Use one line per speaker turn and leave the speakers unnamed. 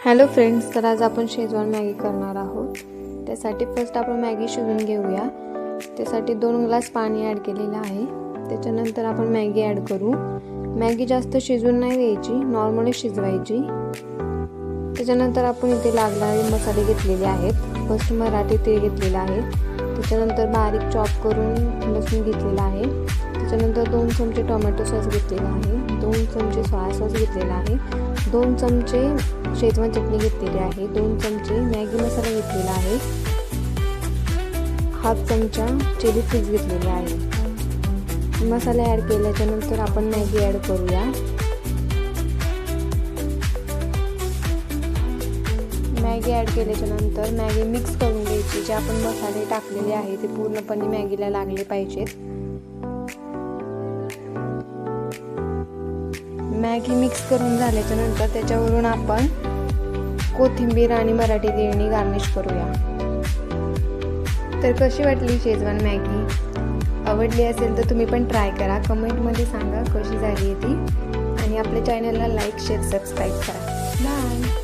Hello friends, तर आज आपण शेजवान मॅगी करणार आहोत। त्यासाठी फर्स्ट आपण मॅगी शिजवून घेऊया। त्यासाठी 2 ग्लास पाणी ॲड केलेलं आहे। त्याच्यानंतर आपण मॅगी ॲड करू। मॅगी जास्त शिजवून नाही द्यायची, नॉर्मली शिजवायची। त्याच्यानंतर आपण इथे लागणारे मसाले घेतलेले आहेत। फर्स्ट मराठी तीळ घेतलेला आहे। त्याच्यानंतर बारीक चॉप करून लसूण घेतलेला आहे। त्याच्यानंतर 2 चमचे टोमॅटो सॉस घेतलेला आहे। 2 चमचे सोया सॉस घेतलेला आहे। 2 चमचे शेजवान चटणी घेतलेली आहे। 2 चमचे मॅगी मसाला घेतलेला आहे। हाफ चमचा चिली फ्लेक्स घेतलेले आहे। मसाला ॲड केल्याच्या नंतर आपण मॅगी ॲड करूया। मॅगी ॲड केल्याच्या नंतर मॅगी मिक्स करून घ्यायची। जे आपण मसाले टाकलेले आहे ते पूर्णपणे मॅगीला लागले पाहिजेत। मॅगी मिक्स करून झाल्याच्या नंतर त्याच्यावरून आपण कोथिंबीर आणि मराठी तीळनी गार्निश करूया। तर कशी वाटली शेजवान मॅगी? आवडली असेल तर तुम्ही पण ट्राय करा। कमेंटमध्ये सांगा कशी झाली ती, आणि आपल्या चॅनलला लाईक, शेअर, सबस्क्राईब करा। बाय।